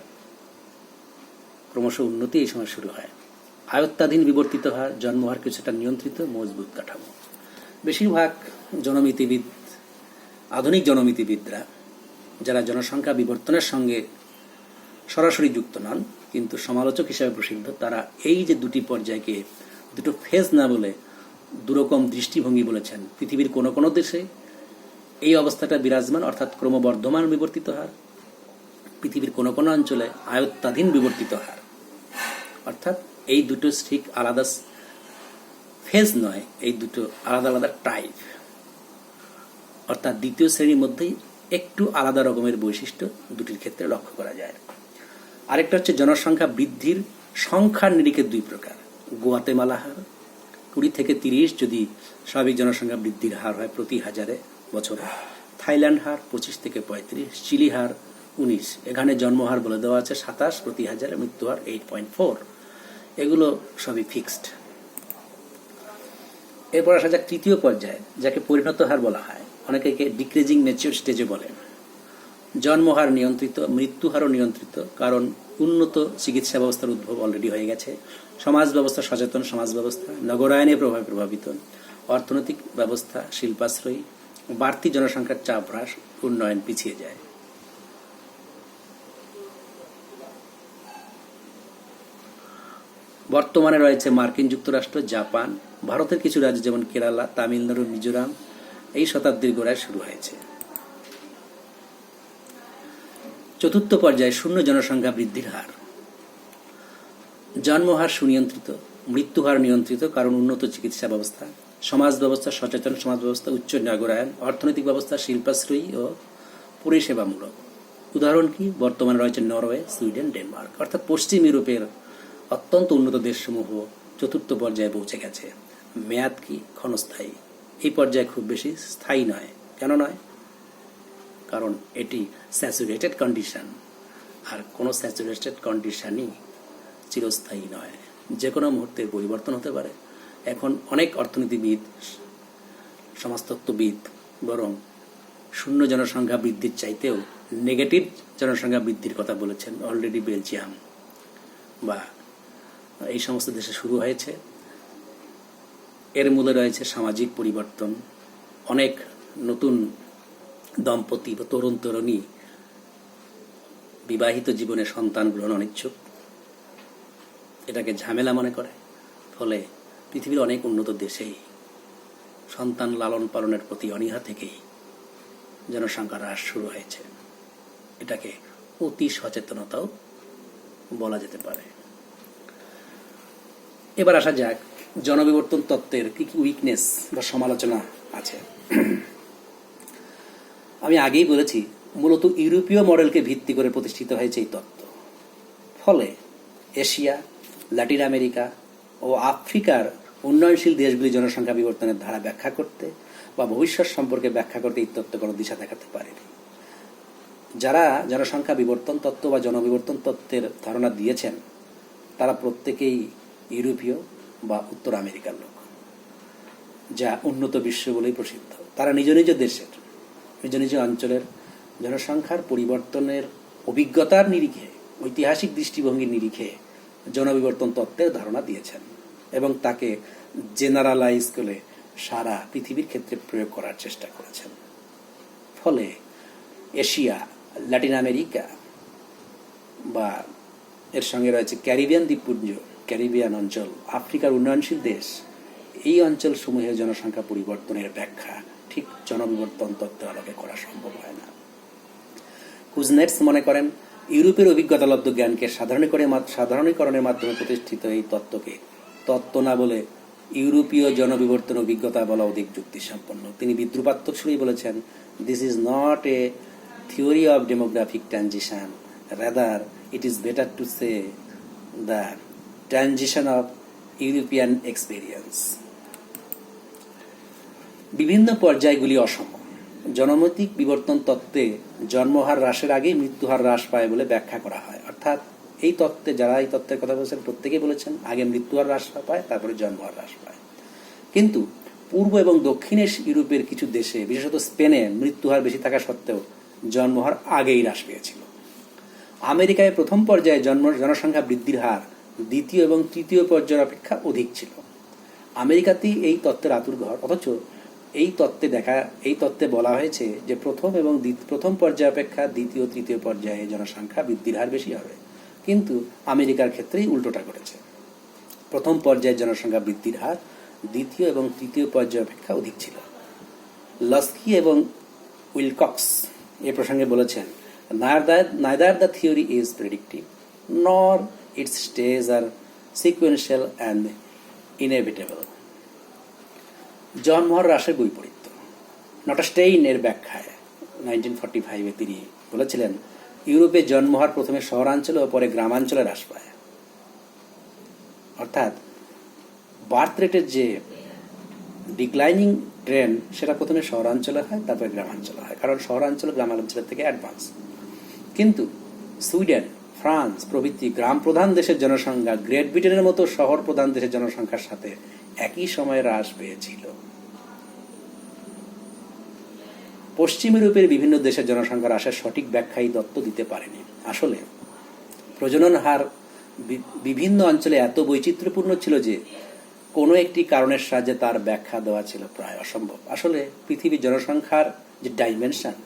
ক্রমশ উন্নতি এই সময় শুরু হয়। আয়ত্তাধীন বিবর্তিত হার জন্মহার কিছুটা নিয়ন্ত্রিত, মজবুত কাঠামো। বেশিরভাগ আধুনিক জনমিতিবিদরা যারা জনসংখ্যা বিবর্তনের সঙ্গে সরাসরি যুক্ত নন কিন্তু সমালোচক হিসেবে প্রসিদ্ধ, তারা এই যে দুটি পর্যায়কে দুটো ফেজ না বলে দুরকম দৃষ্টিভঙ্গি বলেছেন। পৃথিবীর কোনো কোনো দেশে এই অবস্থাটা বিরাজমান, অর্থাৎ ক্রমবর্ধমান বিবর্তিত হার, পৃথিবীর কোনো কোনো অঞ্চলে আয়ত্তাধীন বিবর্তিত হার, অর্থাৎ এই দুটো ঠিক আলাদা ফেজ নয়, এই দুটো আলাদা আলাদা টাইপ, অর্থাৎ দ্বিতীয় শ্রেণীর মধ্যেই একটু আলাদা রকমের বৈশিষ্ট্য দুটির ক্ষেত্রে লক্ষ্য করা যায়। আরেকটা হচ্ছে জনসংখ্যা বৃদ্ধির সংখ্যার নিরিখে দুই প্রকার। গুয়াতেমালা হার 20 থেকে 30 যদি স্বাভাবিক জনসংখ্যা বৃদ্ধির হার হয় প্রতি হাজারে বছরে, থাইল্যান্ড হার 25 থেকে 35, চিলি হার 19, এখানে জন্মহার বলে দেওয়া আছে 27 প্রতি হাজারে, মৃত্যু হার 8.4, এগুলো সবই ফিক্সড। এরপর আসা যাক তৃতীয় পর্যায়ে, যাকে পরিণত হার বলা হয়, অনেকে একে ডিক্রিজিং ম্যাচিউর স্টেজে বলেন। জন্মহার নিয়ন্ত্রিত, মৃত্যু হারও নিয়ন্ত্রিত, কারণ উন্নত চিকিৎসা ব্যবস্থার উদ্ভব অলরেডি হয়ে গেছে, সমাজ ব্যবস্থা সচেতন সমাজ ব্যবস্থা, নগরায়নের প্রভাবে প্রভাবিত, অর্থনৈতিক ব্যবস্থা শিল্পাশ্রয়ী, বাড়তি জনসংখ্যার চাপ হ্রাস, উন্নয়ন পিছিয়ে যায়। বর্তমানে রয়েছে মার্কিন যুক্তরাষ্ট্র, জাপান, ভারতের কিছু রাজ্য যেমন কেরালা, তামিলনাড়ু, মিজোরাম, এই শতাব্দীর গোড়ায় শুরু হয়েছে। চতুর্থ পর্যায়ে শূন্য জনসংখ্যা বৃদ্ধির হার। জন্মহার সুনিয়ন্ত্রিত, মৃত্যুহার নিয়ন্ত্রিত, কারণ উন্নত চিকিৎসা ব্যবস্থা, সমাজ ব্যবস্থা সচেতন সমাজ ব্যবস্থা, উচ্চ নগরায়ন, অর্থনৈতিক ব্যবস্থা শিল্পাশ্রয়ী ও পরিষেবামূলক। উদাহরণ কি? বর্তমানে রয়েছে নরওয়ে, সুইডেন, ডেনমার্ক, অর্থাৎ পশ্চিম ইউরোপের অত্যন্ত উন্নত দেশসমূহ চতুর্থ পর্যায়ে পৌঁছে গেছে। মেয়াদ কি? ক্ষণস্থায়ী। এই পর্যায়ে খুব বেশি স্থায়ী নয়। কেন নয়? কারণ এটি স্যাচুরেটেড কন্ডিশন, আর কোনো স্যাচুরেটেড কন্ডিশনই চিরস্থায়ী নয়, যে কোনো মুহূর্তে পরিবর্তন হতে পারে। এখন অনেক অর্থনীতিবিদ, সমাজতত্ত্ববিদ বরং শূন্য জনসংখ্যা বৃদ্ধির চাইতেও নেগেটিভ জনসংখ্যা বৃদ্ধির কথা বলেছেন। অলরেডি বেলজিয়াম বা এই সমস্ত দেশে শুরু হয়েছে। এর মূলে রয়েছে সামাজিক পরিবর্তন, অনেক নতুন দম্পতি বা তরুণ তরুণী বিবাহিত জীবনে সন্তান গ্রহণ অনিচ্ছুক, এটাকে ঝামেলা মনে করে। ফলে পৃথিবীর অনেক উন্নত দেশেই সন্তান লালন পালনের প্রতি অনীহা থেকেই জনসংখ্যা হ্রাস শুরু হয়েছে। এটাকে অতি সচেতনতাও বলা যেতে পারে। এবার আসা যাক জনবিবর্তন তত্ত্বের কি কি উইকনেস বা সমালোচনা আছে। আমি আগেই বলেছি, মূলত ইউরোপীয় মডেলকে ভিত্তি করে প্রতিষ্ঠিত হয়েছে এই তত্ত্ব। ফলে এশিয়া, ল্যাটিন আমেরিকা ও আফ্রিকার উন্নয়নশীল দেশগুলি জনসংখ্যা বিবর্তনের ধারা ব্যাখ্যা করতে বা ভবিষ্যৎ সম্পর্কে ব্যাখ্যা করতে এই তত্ত্ব কোনো দিশা দেখাতে পারেনি। যারা জনসংখ্যা বিবর্তন তত্ত্ব বা জনবিবর্তন তত্ত্বের ধারণা দিয়েছেন তারা প্রত্যেকেই ইউরোপীয় বা উত্তর আমেরিকার লোক, যা উন্নত বিশ্ব বলেই প্রসিদ্ধ। তারা নিজ নিজ দেশের, নিজ নিজ অঞ্চলের জনসংখ্যার পরিবর্তনের অভিজ্ঞতার নিরিখে, ঐতিহাসিক দৃষ্টিভঙ্গির নিরিখে জনবিবর্তন তত্ত্বের ধারণা দিয়েছেন এবং তাকে জেনারেলাইজ করে সারা পৃথিবীর ক্ষেত্রে প্রয়োগ করার চেষ্টা করেছেন। ফলে এশিয়া, ল্যাটিন আমেরিকা বা এর সঙ্গে রয়েছে ক্যারিবিয়ান দ্বীপপুঞ্জ, ক্যারিবিয়ান অঞ্চল, আফ্রিকার উন্নয়নশীল দেশ, এই অঞ্চল সমূহের জনসংখ্যা পরিবর্তনের ব্যাখ্যা ঠিক জনবিবর্তন তত্ত্বের আলোকে করা সম্ভব হয় না। কুজনেটস মনে করেন ইউরোপের অভিজ্ঞতালব্ধ জ্ঞানকে সাধারণীকরণের মাধ্যমে প্রতিষ্ঠিত এই তত্ত্বকে তত্ত্ব না বলে ইউরোপীয় জনবিবর্তন অভিজ্ঞতা বলা অধিক যুক্তিসম্পন্ন। তিনি বিদ্রুপাত্মক সুরেই বলেছেন, this is not A theory of demographic transition, rather it is better to say the transition of European experience. বিভিন্ন পর্যায়গুলি অসম। জনমৈত্রিক বিবর্তন তত্ত্বে জন্মহার হ্রাসের আগেই মৃত্যুহার হ্রাস পায় বলে ব্যাখ্যা করা হয়। অর্থাৎ এই তত্ত্বে যারা এই তত্ত্বের কথা বলছেন প্রত্যেকেই বলেছেন আগে মৃত্যুহার হ্রাস পায়, তারপরে জন্মহার হ্রাস পায়। কিন্তু পূর্ব এবং দক্ষিণ ইউরোপের কিছু দেশে, বিশেষত স্পেনে, মৃত্যুহার বেশি থাকা সত্ত্বেও জন্মহার আগেই হ্রাস পেয়েছিল। আমেরিকায় প্রথম পর্যায়ে জনসংখ্যা বৃদ্ধির হার দ্বিতীয় এবং তৃতীয় পর্যায়ের অপেক্ষা অধিক ছিল। আমেরিকাতেই এই তত্ত্বের আঁতুড়ঘর, অথচ এই তত্ত্বে বলা হয়েছে যে প্রথম পর্যায় অপেক্ষা দ্বিতীয় তৃতীয় পর্যায়ে জনসংখ্যা বৃদ্ধির হার বেশি হবে। কিন্তু আমেরিকার ক্ষেত্রেই উল্টোটা ঘটেছে। প্রথম পর্যায়ে জনসংখ্যা বৃদ্ধির হার দ্বিতীয় এবং তৃতীয় পর্যায় অপেক্ষা অধিক ছিল। লস্কি এবং উইলকক্স এ প্রসঙ্গে বলেছেন, neither the theory is predictive nor its stages are sequential and inevitable. জন মোহর রাসের বৈপরীত্য নটাস্টেইন এর ব্যাখ্যায় 1945-এ তিনি বলেছিলেন, ইউরোপে জন্মহার প্রথমে শহরাঞ্চলে ও পরে গ্রামাঞ্চলে হ্রাস পায়। অর্থাৎ বার্থ রেটের যে ডিক্লাইনিং ট্রেন্ড সেটা প্রথমে শহরাঞ্চলে হয়, তারপরে গ্রামাঞ্চলে হয়, কারণ শহরাঞ্চল গ্রামাঞ্চলের থেকে অ্যাডভান্স। কিন্তু সুইডেন, ফ্রান্স প্রভৃতি গ্রাম প্রধান দেশের জনসংখ্যা গ্রেট ব্রিটেনের মতো শহর প্রধান দেশের জনসংখ্যার সাথে একই সময়ে হ্রাস পেয়েছিল। পশ্চিম ইউরোপের বিভিন্ন দেশের জনসংখ্যা হ্রাসের সঠিক ব্যাখ্যা এই তত্ত্ব দিতে পারেনি। আসলে প্রজনন হার বিভিন্ন অঞ্চলে এত বৈচিত্র্যপূর্ণ ছিল যে কোনো একটি কারণের সাহায্যে তার ব্যাখ্যা দেওয়া ছিল প্রায় অসম্ভব। আসলে পৃথিবীর জনসংখ্যার যে ডাইমেনশন,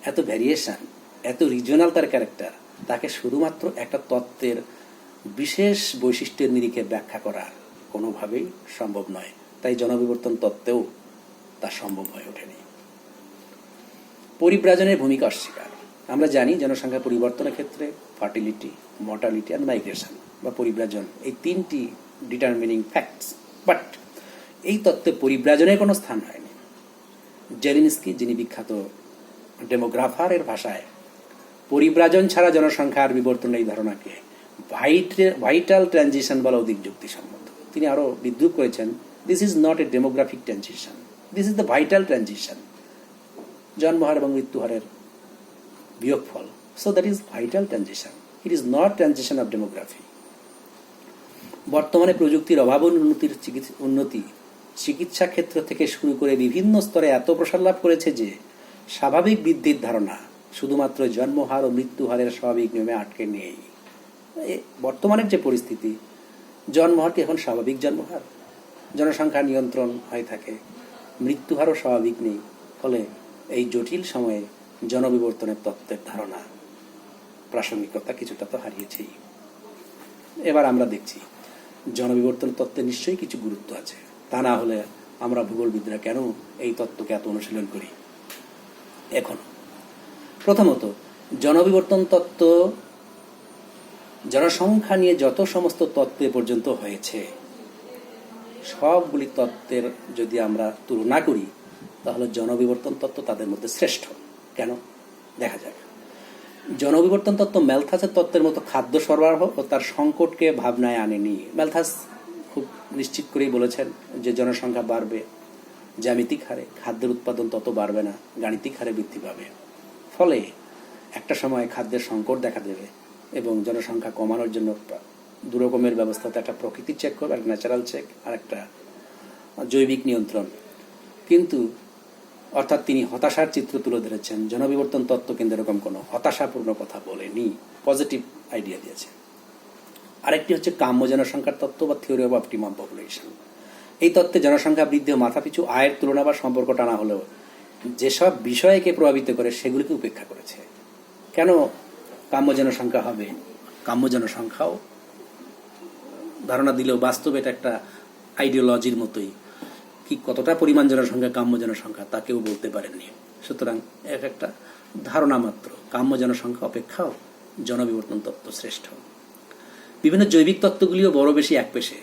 এত ভ্যারিয়েশন, এত রিজিওনাল তার ক্যারেক্টার, তাকে শুধুমাত্র একটা তত্ত্বের বিশেষ বৈশিষ্ট্যের নিরিখে ব্যাখ্যা করা কোনোভাবেই সম্ভব নয়। তাই জনবিবর্তন তত্ত্বেও তা সম্ভব হয়ে ওঠেনি। পরিব্রাজনের ভূমিকা অস্বীকার। আমরা জানি জনসংখ্যা পরিবর্তনের ক্ষেত্রে ফার্টিলিটি, মর্টালিটি অ্যান্ড মাইগ্রেশন বা পরিব্রাজন এই তিনটি ডিটারমিনিং ফ্যাক্টস, বাট এই তত্ত্বে পরিব্রাজনের কোনো স্থান হয়নি। জেলিনস্কি, যিনি বিখ্যাত ডেমোগ্রাফার, এর ভাষায় পরিব্রাজন ছাড়া জনসংখ্যার বিবর্তনের এই ধারণাকে ভাইটাল ট্রানজিশন বলা অধিক যুক্তিসম্মত। তিনি আরও বিদ্রুপ করেছেন, this is not a demographic transition, this is the vital transition, জন্মহার এবং মৃত্যুহারের বিয়োগফল। So that is vital transition, it is not transition of demography. বর্তমানে প্রযুক্তির অভাব উন্নতি চিকিৎসা ক্ষেত্র থেকে শুরু করে বিভিন্ন স্তরে এত প্রসার লাভ করেছে যে স্বাভাবিক বৃদ্ধির ধারণা শুধুমাত্র জন্মহার ও মৃত্যুহারের স্বাভাবিক নিয়মে আটকে নেই। বর্তমানের যে পরিস্থিতি, জন্মহার কি এখন স্বাভাবিক জন্মহার? জনসংখ্যা নিয়ন্ত্রণ হয়ে থাকে, মৃত্যুহারও স্বাভাবিক নেই। ফলে এই জটিল সময়ে জনবিবর্তনের তত্ত্বের ধারণা প্রাসঙ্গিকতা কিছুটা তো হারিয়েছেই। এবার আমরা দেখছি জনবিবর্তন তত্ত্বে নিশ্চয়ই কিছু গুরুত্ব আছে, তা না হলে আমরা ভূগোলবিদরা কেন এই তত্ত্বকে এত অনুশীলন করি এখন? প্রথমত, জনবিবর্তন তত্ত্ব জনসংখ্যা নিয়ে যত সমস্ত তত্ত্ব পর্যন্ত হয়েছে সবগুলি তত্ত্বের যদি আমরা তুলনা করি তাহলে জনবিবর্তন তত্ত্ব তাদের মধ্যে শ্রেষ্ঠ। কেন? দেখা যাক। জনবিবর্তন তত্ত্ব ম্যালথাসের তত্ত্বের মতো খাদ্য সরবরাহ ও তার সংকটকে ভাবনায় আনেনি। ম্যালথাস খুব নিশ্চিত করেই বলেছেন যে জনসংখ্যা বাড়বে জ্যামিতিক হারে, খাদ্যের উৎপাদন তত বাড়বে না, গাণিতিক হারে বৃদ্ধি পাবে। ফলে একটা সময় খাদ্যের সংকট দেখা দেবে এবং জনসংখ্যা কমানোর জন্য দু রকমের ব্যবস্থা, একটা প্রকৃতির চেক করবে, একটা ন্যাচারাল চেক, আর একটা জৈবিক নিয়ন্ত্রণ। কিন্তু অর্থাৎ তিনি হতাশার চিত্র তুলে ধরেছেন। জনবিবর্তন তত্ত্ব কিন্তু এরকম কোনো হতাশাপূর্ণ কথা বলেনি, পজিটিভ আইডিয়া দিয়েছে। আরেকটি হচ্ছে কাম্য জনসংখ্যার তত্ত্ব বা থিওরি অফ অপটিমাম পপুলেশন। এই তত্ত্বে জনসংখ্যা বৃদ্ধি ও মাথাপিছু আয়ের তুলনা বা সম্পর্ক টানা হলেও যেসব বিষয়কে প্রভাবিত করে সেগুলিকে উপেক্ষা করেছে। কেন কাম্য জনসংখ্যা হবে? কাম্য জনসংখ্যাও ধারণা দিলেও বাস্তবে এটা একটা আইডিওলজির মতোই, কি কতটা পরিমাণ জনসংখ্যা কাম্য জনসংখ্যা তা কেউ বলতে পারেননি। সুতরাং এক একটা ধারণা মাত্র। কাম্য জনসংখ্যা অপেক্ষাও জনবিবর্তন তত্ত্ব শ্রেষ্ঠ। বিভিন্ন জৈবিক তত্ত্বগুলিও বড় বেশি এক পেশে।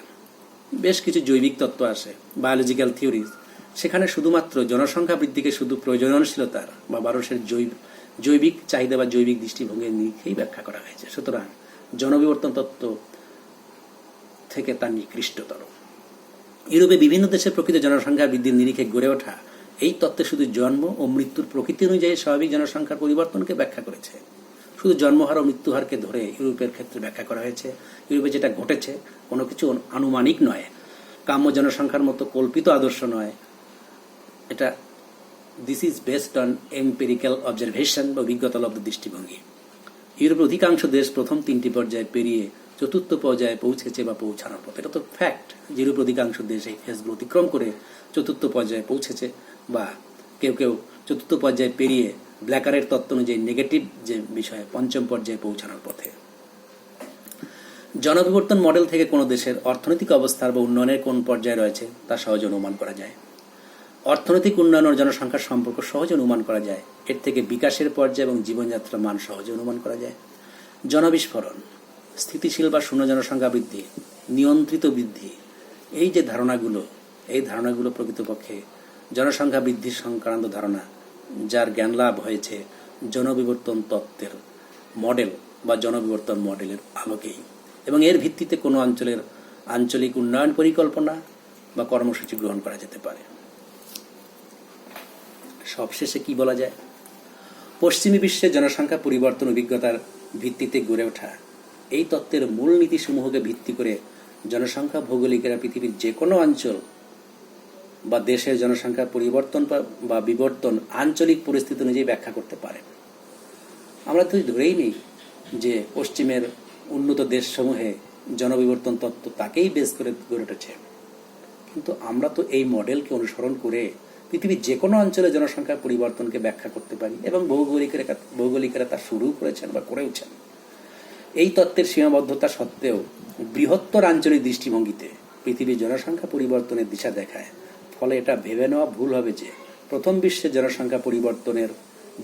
বেশ কিছু জৈবিক তত্ত্ব আসে, বায়োলজিক্যাল থিওরিজ, সেখানে শুধুমাত্র জনসংখ্যা বৃদ্ধিকে শুধু প্রয়োজনশীলতার বা মানুষের জৈবিক চাহিদা বা জৈবিক দৃষ্টিভঙ্গির নিরিখেই ব্যাখ্যা করা হয়েছে। সুতরাং জনবিবর্তন তত্ত্ব থেকে তা নিকৃষ্টতর। ইউরোপে বিভিন্ন দেশের প্রকৃত জনসংখ্যা বৃদ্ধির নিরিখে গড়ে ওঠা এই তত্ত্বে শুধু জন্ম ও মৃত্যুর প্রকৃতি অনুযায়ী স্বাভাবিক জনসংখ্যার পরিবর্তনকে ব্যাখ্যা করেছে। শুধু জন্মহার ও মৃত্যুহারকে ধরে ইউরোপের ক্ষেত্রে ব্যাখ্যা করা হয়েছে। ইউরোপে যেটা ঘটেছে কোনো কিছু আনুমানিক নয়, কাম্য জনসংখ্যার মতো কল্পিত আদর্শ নয়। এটা this is based on empirical observation বা অভিজ্ঞতালব্ধ দৃষ্টিভঙ্গি। ইউরোপের অধিকাংশ দেশ প্রথম তিনটি পর্যায়ে পেরিয়ে চতুর্থ পর্যায়ে পৌঁছেছে বা পৌঁছানোর পথে। এটা তো ফ্যাক্ট। ইউরোপের অধিকাংশ দেশ এই ফেজগুলো অতিক্রম করে চতুর্থ পর্যায়ে পৌঁছেছে, বা কেউ কেউ চতুর্থ পর্যায়ে পেরিয়ে ব্ল্যাকারের তত্ত্ব অনুযায়ী নেগেটিভ যে বিষয়ে পঞ্চম পর্যায়ে পৌঁছানোর পথে। জনবিবর্তন মডেল থেকে কোনো দেশের অর্থনৈতিক অবস্থার বা উন্নয়নের কোন পর্যায়ে রয়েছে তা সহজে অনুমান করা যায়। অর্থনৈতিক উন্নয়ন ও জনসংখ্যার সম্পর্ক সহজে অনুমান করা যায়। এর থেকে বিকাশের পর্যায় এবং জীবনযাত্রার মান সহজে অনুমান করা যায়। জনবিস্ফোরণ, স্থিতিশীল বা শূন্য জনসংখ্যা বৃদ্ধি, নিয়ন্ত্রিত বৃদ্ধি, এই যে ধারণাগুলো, এই ধারণাগুলো প্রকৃতপক্ষে জনসংখ্যা বৃদ্ধির সংক্রান্ত ধারণা, যার জ্ঞান লাভ হয়েছে জনবিবর্তন তত্ত্বের মডেল বা জনবিবর্তন মডেলের আলোকেই, এবং এর ভিত্তিতে কোনো অঞ্চলের আঞ্চলিক উন্নয়ন পরিকল্পনা বা কর্মসূচি গ্রহণ করা যেতে পারে। সবশেষে কি বলা যায়? পশ্চিমী বিশ্বে জনসংখ্যা পরিবর্তন অভিজ্ঞতার ভিত্তিতে গড়ে ওঠা এই তত্ত্বের মূল নীতিসমূহকে ভিত্তি করে জনসংখ্যা ভৌগোলিকেরা পৃথিবীর যে কোনো অঞ্চল বা দেশের জনসংখ্যার পরিবর্তন বা বিবর্তন আঞ্চলিক পরিস্থিতি অনুযায়ী ব্যাখ্যা করতে পারেন। আমরা তো ধরেই নিই যে পশ্চিমের উন্নত দেশসমূহে জনবিবর্তন তত্ত্ব তাকেই বেস করে গড়ে উঠেছে, কিন্তু আমরা তো এই মডেলকে অনুসরণ করে পৃথিবীর যে কোনো অঞ্চলে জনসংখ্যার পরিবর্তনকে ব্যাখ্যা করতে পারি, এবং ভৌগোলিকেরা তা শুরু করেছেন বা করেওছেন। এই তত্ত্বের সীমাবদ্ধতা সত্ত্বেও বৃহত্তর আঞ্চলিক দৃষ্টিভঙ্গিতে পৃথিবীর জনসংখ্যা পরিবর্তনের দিশা দেখায়। ফলে এটা ভেবে নেওয়া ভুল হবে যে প্রথম বিশ্বের জনসংখ্যা পরিবর্তনের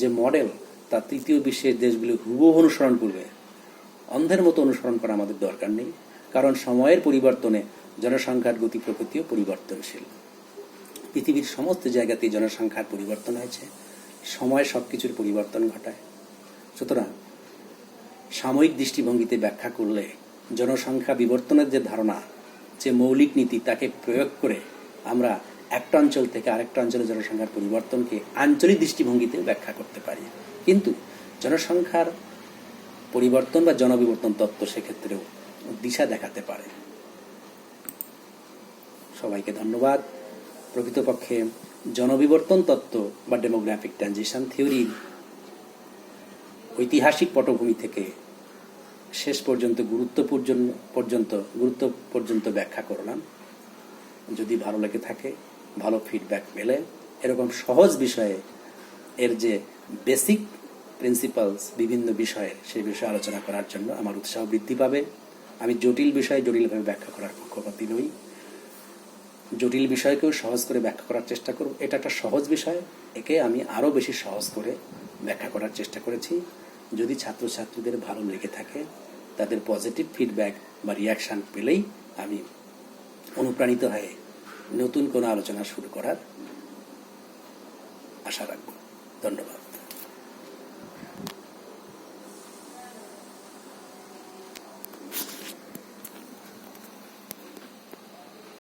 যে মডেল তা তৃতীয় বিশ্বের দেশগুলি হুবহু অনুসরণ করবে। অন্ধের মতো অনুসরণ করা আমাদের দরকার নেই, কারণ সময়ের পরিবর্তনে জনসংখ্যার গতি প্রকৃতিও পরিবর্তনশীল। পৃথিবীর সমস্ত জায়গাতেই জনসংখ্যার পরিবর্তন হয়েছে, সময় সবকিছুর পরিবর্তন ঘটায়। সুতরাং সাময়িক দৃষ্টিভঙ্গিতে ব্যাখ্যা করলে জনসংখ্যা বিবর্তনের যে ধারণা, যে মৌলিক নীতি, তাকে প্রয়োগ করে আমরা একটা অঞ্চল থেকে আরেকটা অঞ্চলে জনসংখ্যার পরিবর্তনকে আঞ্চলিক দৃষ্টিভঙ্গিতে ব্যাখ্যা করতে পারি। কিন্তু জনসংখ্যার পরিবর্তন বা জনবিবর্তন তত্ত্ব সেক্ষেত্রেও দিশা দেখাতে পারে। সবাইকে ধন্যবাদ। প্রকৃতপক্ষে জনবিবর্তন তত্ত্ব বা ডেমোগ্রাফিক ট্রানজিশন থিওরির ঐতিহাসিক পটভূমি থেকে শেষ পর্যন্ত গুরুত্ব পর্যন্ত ব্যাখ্যা করলাম। যদি ভালো লেগে থাকে, ভালো ফিডব্যাক পেলে এরকম সহজ বিষয়ে এর যে বেসিক প্রিন্সিপালস বিভিন্ন বিষয়ে সেই বিষয়ে আলোচনা করার জন্য আমার উৎসাহ বৃদ্ধি পাবে। আমি জটিল বিষয়ে জটিলভাবে ব্যাখ্যা করার পক্ষপাতী নই। জটিল বিষয়কেও সহজ করে ব্যাখ্যা করার চেষ্টা করব। এটা একটা সহজ বিষয়, একে আমি আরও বেশি সহজ করে ব্যাখ্যা করার চেষ্টা করেছি। যদি ছাত্রছাত্রীদের ভালো লেগে থাকে, তাদের পজিটিভ ফিডব্যাক বা রিয়াকশান পেলেই আমি অনুপ্রাণিত হয়ে নতুন কোনো আলোচনা শুরু করার আশা রাখব। ধন্যবাদ।